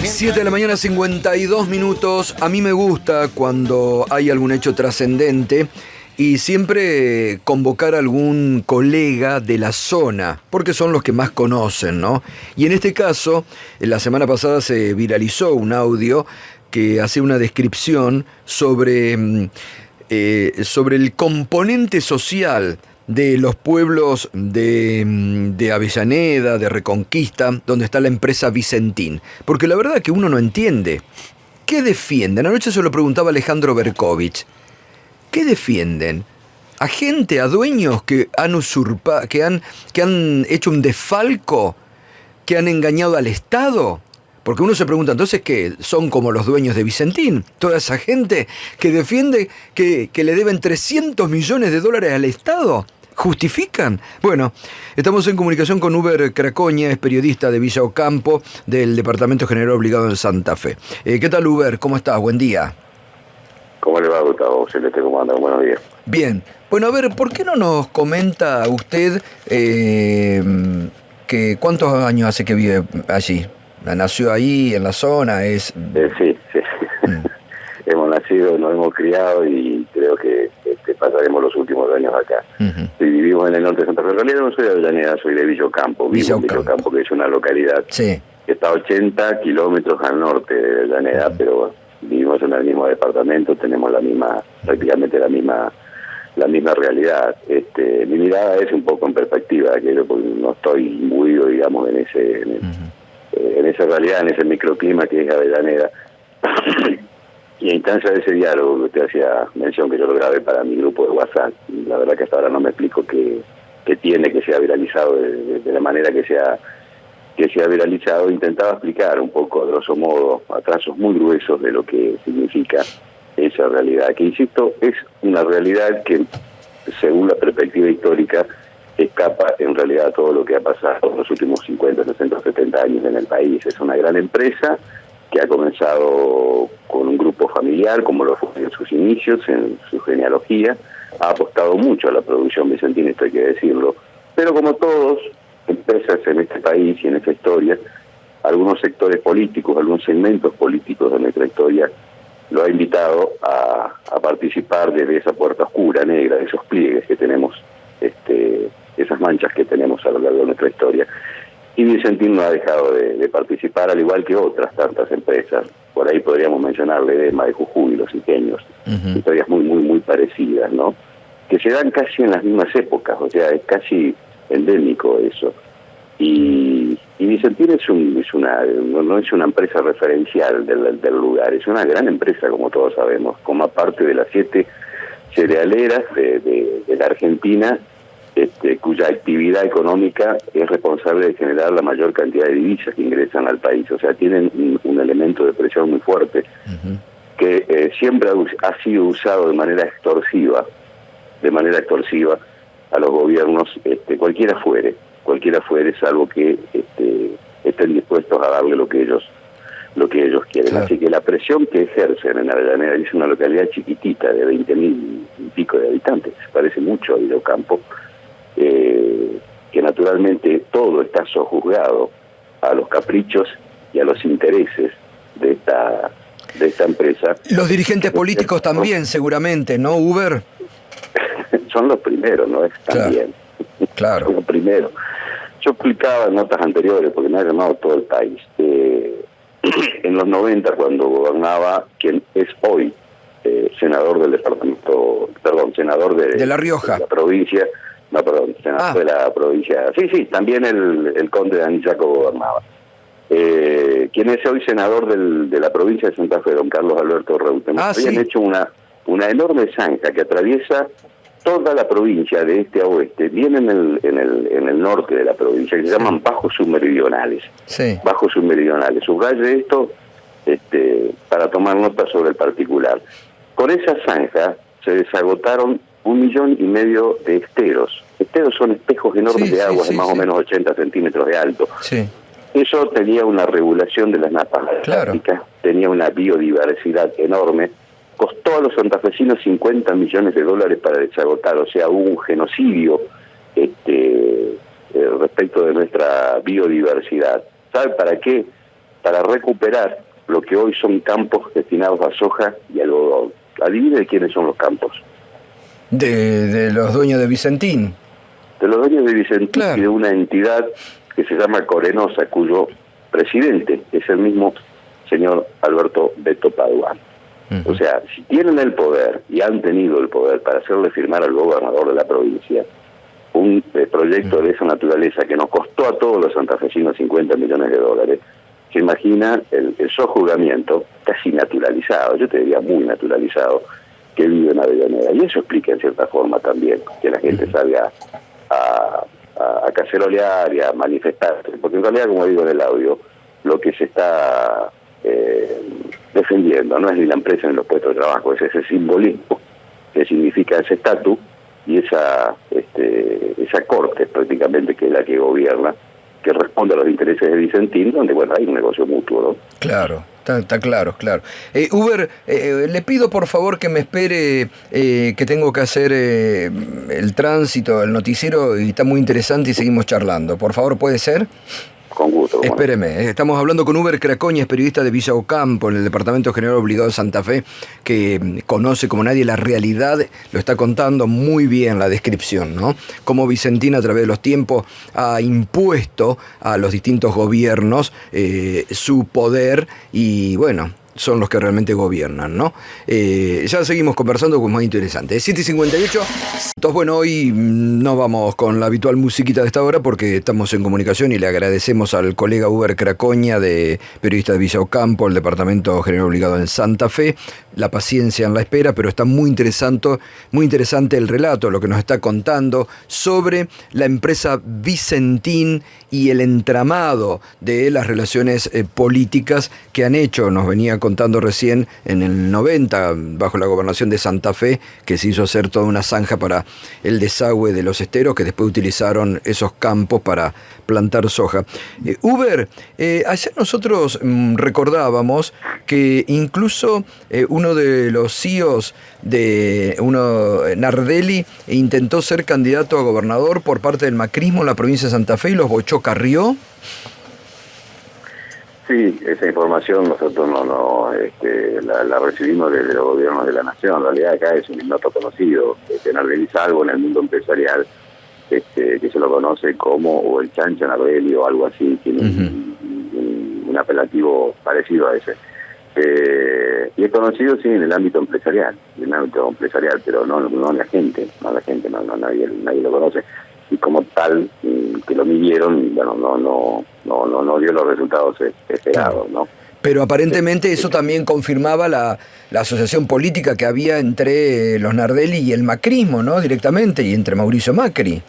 7 de la mañana, 52 minutos. A mí me gusta cuando hay algún hecho trascendente y siempre convocar a algún colega de la zona, porque son los que más conocen, ¿no? Y en este caso, la semana pasada se viralizó un audio que hace una descripción sobre el componente social de los pueblos de Avellaneda, de Reconquista, donde está la empresa Vicentín. Porque la verdad que uno no entiende. ¿Qué defienden? Anoche se lo preguntaba Alejandro Berkovich. ¿Qué defienden? ¿A gente, a dueños que han usurpado, que han hecho un desfalco, que han engañado al Estado? Porque uno se pregunta, entonces, ¿qué? ¿Son como los dueños de Vicentín? Toda esa gente que defiende que le deben 300 millones de dólares al Estado. ¿Justifican? Bueno, estamos en comunicación con Uber Cracoña, es periodista de Villa Ocampo, del Departamento General Obligado en Santa Fe. ¿Qué tal, Uber? ¿Cómo estás? Buen día. ¿Cómo le va, Gustavo? Celeste, ¿cómo anda? Buenos días. Bien. Bueno, a ver, ¿por qué no nos comenta usted que cuántos años hace que vive allí? ¿Nació ahí, en la zona? Sí. Hemos nacido, nos hemos criado y creo que pasaremos los últimos años acá. Uh-huh. Sí, vivimos en el norte de Santa Fe. En realidad no soy de Avellaneda, soy de Villa Ocampo. Vivo en Villa Ocampo, que es una localidad que está a 80 kilómetros al norte de Avellaneda, uh-huh. Pero bueno, vivimos en el mismo departamento, tenemos prácticamente la misma realidad. Mi mirada es un poco en perspectiva, porque no estoy imbuido, digamos, en esa realidad, en ese microclima que es Avellaneda. Y a instancia de ese diálogo que usted hacía mención, que yo lo grabé para mi grupo de WhatsApp, la verdad que hasta ahora no me explico qué tiene que sea viralizado de la manera que sea viralizado. Intentaba explicar un poco, a grosso modo, a trazos muy gruesos de lo que significa esa realidad, que insisto, es una realidad que, según la perspectiva histórica, escapa en realidad a todo lo que ha pasado en los últimos 50, 60, 70 años en el país. Es una gran empresa que ha comenzado con un grupo familiar, como lo fue en sus inicios, en su genealogía. Ha apostado mucho a la producción vicentina, esto hay que decirlo, pero como todos empresas en este país y en esta historia, algunos sectores políticos, algunos segmentos políticos de nuestra historia lo ha invitado a participar desde esa puerta oscura, negra, de esos pliegues que tenemos, esas manchas que tenemos a lo largo de nuestra historia. Y Vicentín no ha dejado de participar, al igual que otras tantas empresas. Por ahí podríamos mencionarle Edema de Jujuy, Los Iqueños, uh-huh. Historias muy, muy, muy parecidas, ¿no? Que se dan casi en las mismas épocas, o sea, es casi endémico eso. Y Vicentín no es una empresa referencial del lugar, es una gran empresa, como todos sabemos, como parte de las 7 cerealeras de la Argentina, cuya actividad económica es responsable de generar la mayor cantidad de divisas que ingresan al país. O sea, tienen un elemento de presión muy fuerte, uh-huh. Que siempre ha sido usado de manera extorsiva a los gobiernos, cualquiera fuere, salvo que estén dispuestos a darle lo que ellos quieren. Claro. Así que la presión que ejercen en Avellaneda, es una localidad chiquitita de 20.000 y pico de habitantes, parece mucho a Villa Ocampo, que naturalmente todo está sojuzgado a los caprichos y a los intereses de esta empresa. Los dirigentes políticos también, seguramente, ¿no, Uber? Son los primeros, ¿no? También. Claro. Son los primeros. Yo explicaba en notas anteriores, porque me ha llamado todo el país, en los 90, cuando gobernaba quien es hoy senador del departamento, senador de La Rioja. De la provincia, senador de la provincia. Sí, también el conde de Anillaco gobernaba. Quien es hoy senador de la provincia de Santa Fe, don Carlos Alberto Reutemann, habían hecho una enorme zanja que atraviesa toda la provincia de este a oeste, bien en el norte de la provincia, que se llaman bajos submeridionales. Sí. Bajos submeridionales. Subraye esto para tomar nota sobre el particular. Con esa zanja se desagotaron 1,5 millones de esteros. Esteros son espejos enormes de agua de más o menos 80 centímetros de alto. Sí. Eso tenía una regulación de las napas freáticas, tenía una biodiversidad enorme. Costó a los santafesinos 50 millones de dólares para desagotar, o sea, hubo un genocidio respecto de nuestra biodiversidad. ¿Sabe para qué? para recuperar lo que hoy son campos destinados a soja y algodón. Adivine de quiénes son los campos. De los dueños de Vicentín. De los dueños de Vicentín, claro. Y de una entidad que se llama Corenosa, cuyo presidente es el mismo señor Alberto Beto Paduan. Uh-huh. O sea, si tienen el poder y han tenido el poder para hacerle firmar al gobernador de la provincia un proyecto de esa naturaleza que nos costó a todos los santafesinos 50 millones de dólares, se imagina el sojuzgamiento casi naturalizado, yo te diría muy naturalizado, que vive en Avellaneda. Y eso explica en cierta forma también que la gente salga a cacerolear y a manifestarse, porque en realidad, como digo en el audio, lo que se está defendiendo no es ni la empresa ni los puestos de trabajo, es ese simbolismo que significa ese estatus y esa corte prácticamente que es la que gobierna, que responde a los intereses de Vicentín, donde bueno hay un negocio mutuo, ¿no? Claro. Está claro, claro. Uber, le pido por favor que me espere, que tengo que hacer el tránsito, el noticiero, y está muy interesante y seguimos charlando. Por favor, ¿puede ser? Con gusto. Espéreme, estamos hablando con Uber Cracoña, es periodista de Villa Ocampo, en el Departamento General Obligado de Santa Fe, que conoce como nadie la realidad, lo está contando muy bien la descripción, ¿no? Cómo Vicentín a través de los tiempos ha impuesto a los distintos gobiernos su poder y bueno, son los que realmente gobiernan, ¿no? Ya seguimos conversando, que es muy interesante. 7:58. Entonces, bueno, hoy no vamos con la habitual musiquita de esta hora porque estamos en comunicación y le agradecemos al colega Uber Cracoña, periodista de Villa Ocampo, el Departamento General Obligado en Santa Fe, la paciencia en la espera, pero está muy interesante el relato, lo que nos está contando sobre la empresa Vicentín y el entramado de las relaciones políticas que han hecho, nos venía contando recién en el 90, bajo la gobernación de Santa Fe, que se hizo hacer toda una zanja para el desagüe de los esteros, que después utilizaron esos campos para plantar soja. Uber, ayer nosotros recordábamos que incluso uno de los CEOs Nardelli, intentó ser candidato a gobernador por parte del macrismo en la provincia de Santa Fe y los bochó Carrió. Sí, esa información nosotros la recibimos desde los gobiernos de la nación. En realidad acá es un ignoto conocido. Nardelli, salvo en el mundo empresarial, que se lo conoce como o el Chancha Nardelli o algo así, tiene un apelativo parecido a ese. Y es conocido sí en el ámbito empresarial, pero no la gente, nadie lo conoce. Y como tal, que lo midieron, bueno, no dio los resultados esperados, ¿no? Pero aparentemente eso también confirmaba la asociación política que había entre los Nardelli y el macrismo, ¿no? Directamente, y entre Mauricio Macri.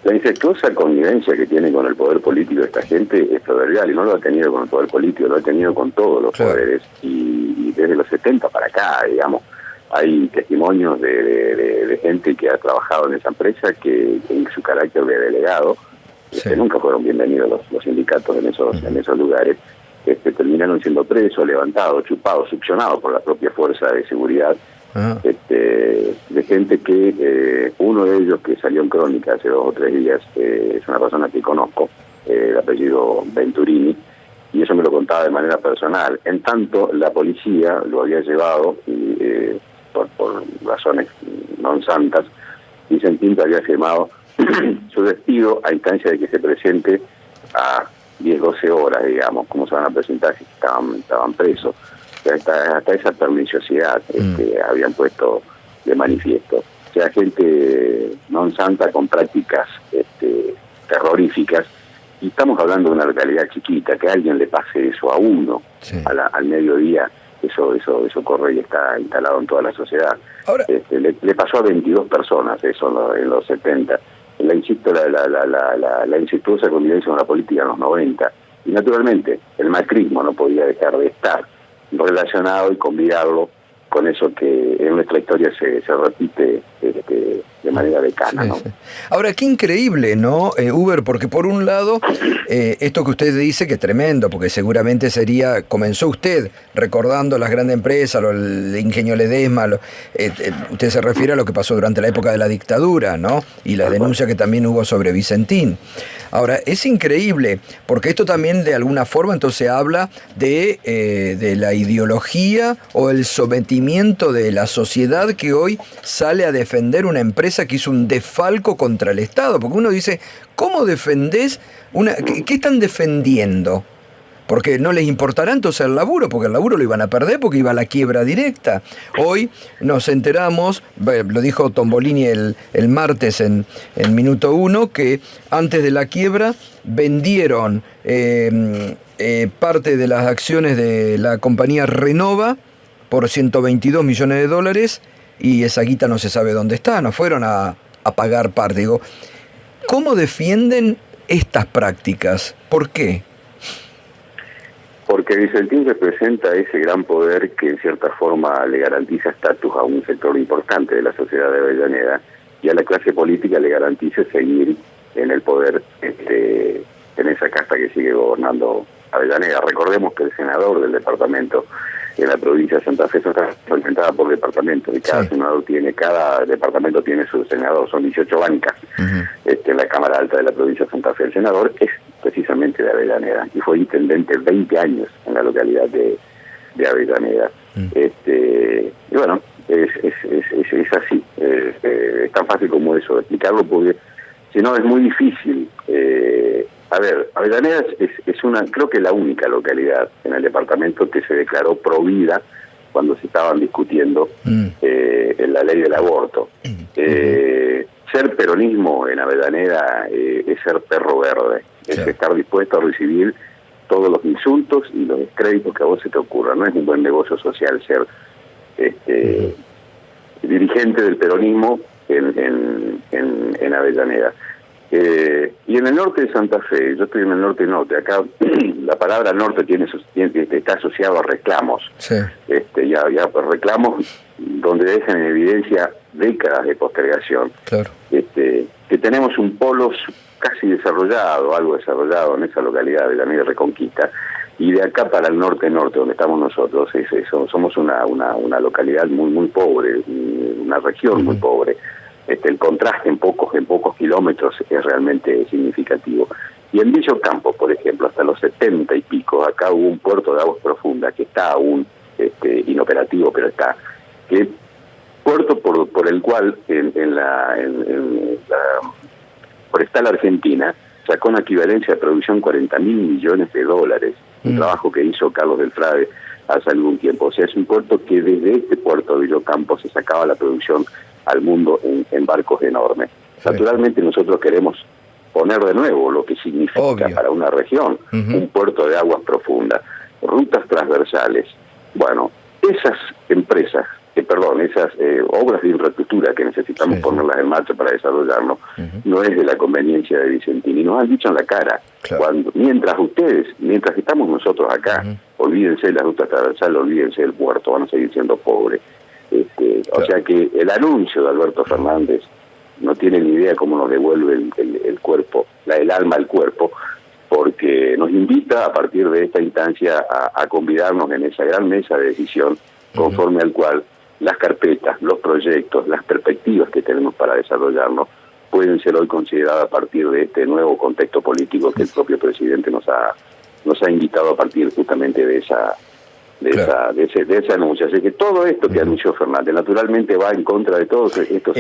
La incestuosa convivencia que tiene con el poder político esta gente es proverbial, y no lo ha tenido con el poder político, lo ha tenido con todos los poderes, y desde los 70 para acá, digamos, hay testimonios de gente que ha trabajado en esa empresa que en su carácter de delegado, nunca fueron bienvenidos los sindicatos en esos lugares, terminaron siendo presos, levantados, chupados, succionados por la propia fuerza de seguridad, de gente que uno de ellos que salió en crónica hace 2 o 3 días, es una persona que conozco, el apellido Venturini, y eso me lo contaba de manera personal. En tanto, la policía lo había llevado por razones no santas, y Vicentín había firmado su despido a instancia de que se presente a 10-12 horas, digamos, como se van a presentar si estaban presos. Hasta esa perniciosidad habían puesto de manifiesto. O sea, gente non santa con prácticas terroríficas, y estamos hablando de una localidad chiquita, que a alguien le pase eso a uno, al mediodía, eso corre y está instalado en toda la sociedad. Ahora, le pasó a 22 personas eso en los 70. La incestuosa convivencia con la política en los 90. Y naturalmente, el macrismo no podía dejar de estar relacionado y combinarlo con eso que en nuestra historia se repite de de manera decana, sí, ¿no? Sí. Ahora, qué increíble, ¿no, Uber? Porque por un lado, esto que usted dice que es tremendo, porque seguramente comenzó usted recordando las grandes empresas, el ingenio Ledesma, usted se refiere a lo que pasó durante la época de la dictadura, ¿no? Y las denuncias que también hubo sobre Vicentín. Ahora, es increíble, porque esto también de alguna forma entonces habla de la ideología o el sometimiento de la sociedad que hoy sale a defender una empresa que hizo un desfalco contra el Estado. Porque uno dice, ¿cómo defendés ¿Qué están defendiendo? Porque no les importará entonces el laburo, porque el laburo lo iban a perder porque iba a la quiebra directa. Hoy nos enteramos, lo dijo Tombolini el martes en Minuto 1, que antes de la quiebra vendieron parte de las acciones de la compañía Renova por $122 millones y esa guita no se sabe dónde está, no fueron a pagar parte. Digo, ¿cómo defienden estas prácticas? ¿Por qué? Porque Vicentín representa ese gran poder que en cierta forma le garantiza estatus a un sector importante de la sociedad de Avellaneda y a la clase política le garantiza seguir en el poder en esa casta que sigue gobernando Avellaneda. Recordemos que el senador del departamento en la provincia de Santa Fe está representada por departamentos y cada cada departamento tiene su senador, son 18 bancas en la Cámara Alta de la provincia de Santa Fe. El senador es precisamente de Avellaneda y fue intendente 20 años en la localidad de Avellaneda. Y bueno, es así, es tan fácil como eso de explicarlo, porque si no es muy difícil. A ver, Avellaneda es creo que la única localidad en el departamento que se declaró provida cuando se estaban discutiendo en la ley del aborto. Ser peronismo en Avellaneda es ser perro verde, es estar dispuesto a recibir todos los insultos y los descréditos que a vos se te ocurran. No es un buen negocio social ser dirigente del peronismo en Avellaneda. Y en el norte de Santa Fe, yo estoy en el norte, acá la palabra norte está asociado a reclamos, ya reclamos donde dejan en evidencia décadas de postergación, que tenemos un polo casi desarrollado, algo desarrollado en esa localidad de la Avenida Reconquista, y de acá para el norte donde estamos nosotros, somos una localidad muy pobre, una región muy pobre. El contraste en pocos kilómetros es realmente significativo. Y en Villa Campo, por ejemplo, hasta los 70 y pico, acá hubo un puerto de aguas profundas que está aún inoperativo, pero está. Puerto por el cual en la Forestal Argentina sacó una equivalencia de producción $40.000 millones, un trabajo que hizo Carlos del Frade hace algún tiempo. O sea, es un puerto que desde este puerto de Villa Campo se sacaba la producción al mundo en barcos enormes. Naturalmente nosotros queremos poner de nuevo lo que significa para una región un puerto de aguas profundas, rutas transversales. Bueno, esas empresas, esas obras de infraestructura que necesitamos ponerlas en marcha para desarrollarnos, no es de la conveniencia de Vicentín. Y nos han dicho en la cara, mientras estamos nosotros acá, olvídense de las rutas transversales, olvídense del puerto, van a seguir siendo pobres. O sea que el anuncio de Alberto Fernández no tiene ni idea cómo nos devuelve el cuerpo, el alma al cuerpo, porque nos invita a partir de esta instancia a convidarnos en esa gran mesa de decisión, conforme al cual las carpetas, los proyectos, las perspectivas que tenemos para desarrollarnos pueden ser hoy consideradas a partir de este nuevo contexto político que el propio presidente nos ha invitado a partir justamente de ese anuncio. Así que todo esto que anunció Fernández naturalmente va en contra de todos estos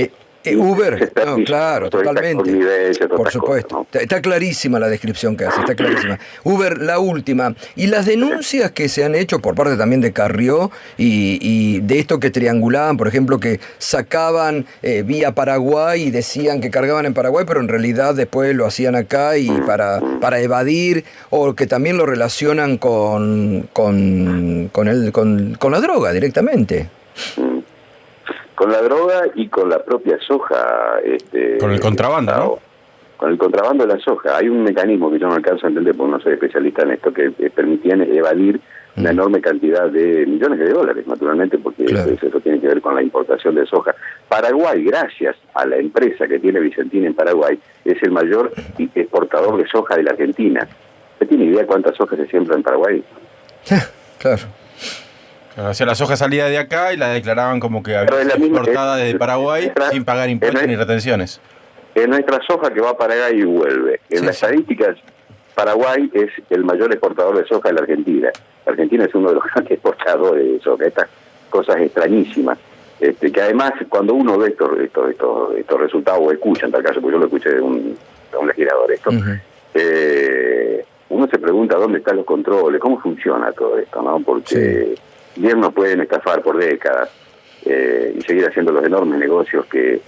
Uber, no, claro, totalmente. Por supuesto. Cosas, ¿no? Está clarísima la descripción que hace, está clarísima. Uber, la última. Y las denuncias que se han hecho por parte también de Carrió y de esto que triangulaban, por ejemplo, que sacaban vía Paraguay y decían que cargaban en Paraguay, pero en realidad después lo hacían acá y para evadir, o que también lo relacionan con la droga directamente. Con la droga y con la propia soja. Con el contrabando, ¿no? Con el contrabando de la soja. Hay un mecanismo que yo no alcanzo a entender porque no soy especialista en esto, que permitían evadir una enorme cantidad de millones de dólares, naturalmente, porque eso tiene que ver con la importación de soja. Paraguay, gracias a la empresa que tiene Vicentín en Paraguay, es el mayor exportador de soja de la Argentina. ¿Usted tiene idea cuánta soja se siembra en Paraguay? Claro. O sea, la soja salía de acá y la declaraban como que había sido exportada desde Paraguay sin pagar impuestos ni retenciones. Es nuestra soja que va a Paraguay y vuelve. En las estadísticas, Paraguay es el mayor exportador de soja de la Argentina. La Argentina es uno de los grandes exportadores de soja. Estas cosas extrañísimas. Que además, cuando uno ve estos resultados, o escucha en tal caso, porque yo lo escuché de un legislador uno se pregunta dónde están los controles, cómo funciona todo esto, ¿no? Porque bien nos pueden estafar por décadas y seguir haciendo los enormes negocios que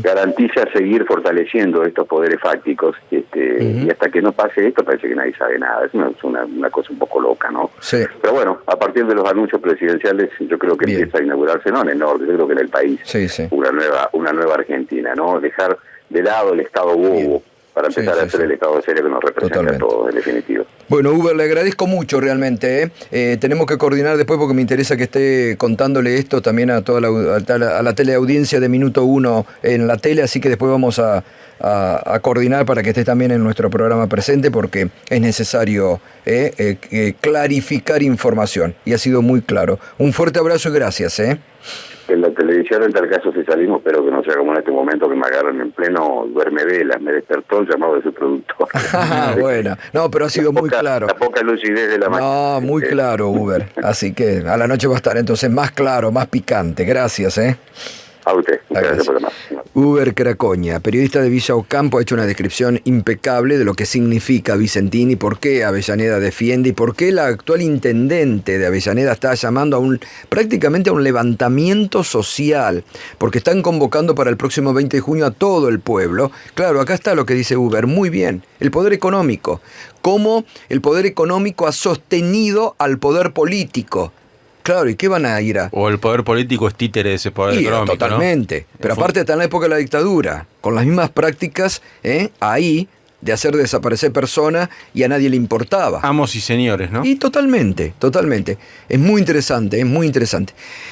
garantiza seguir fortaleciendo estos poderes fácticos y hasta que no pase esto parece que nadie sabe nada. Es una cosa un poco loca, ¿no? Sí. Pero bueno, a partir de los anuncios presidenciales yo creo que empieza a inaugurarse, no en el norte, yo creo que en el país, una nueva Argentina, ¿no? Dejar de lado el Estado bobo para empezar a hacer el Estado serio que nos representa a todos, en definitiva. Bueno, Uber, le agradezco mucho realmente. Tenemos que coordinar después porque me interesa que esté contándole esto también a toda la teleaudiencia de Minuto 1 en la tele, así que después vamos a coordinar para que esté también en nuestro programa presente porque es necesario clarificar información y ha sido muy claro. Un fuerte abrazo y gracias. En la televisión, en tal caso, si salimos, pero que no sea como en este momento que me agarran en pleno duerme velas, me despertó el llamado de su productor. Bueno, no, pero ha sido muy claro. La poca lucidez de la mañana. No, muy claro, Uber. Así que a la noche va a estar entonces más claro, más picante. Gracias, A usted. Gracias por llamar. Uber Cracoña, periodista de Villa Ocampo, ha hecho una descripción impecable de lo que significa Vicentín y por qué Avellaneda defiende y por qué la actual intendente de Avellaneda está llamando prácticamente a un levantamiento social, porque están convocando para el próximo 20 de junio a todo el pueblo. Claro, acá está lo que dice Uber, muy bien, el poder económico, cómo el poder económico ha sostenido al poder político. Claro, ¿y qué van a ir a...? O el poder político es títere de ese poder económico, totalmente. ¿no? Pero aparte está en la época de la dictadura, con las mismas prácticas, ahí, de hacer desaparecer personas y a nadie le importaba. Amos y señores, ¿no? Y totalmente. Es muy interesante,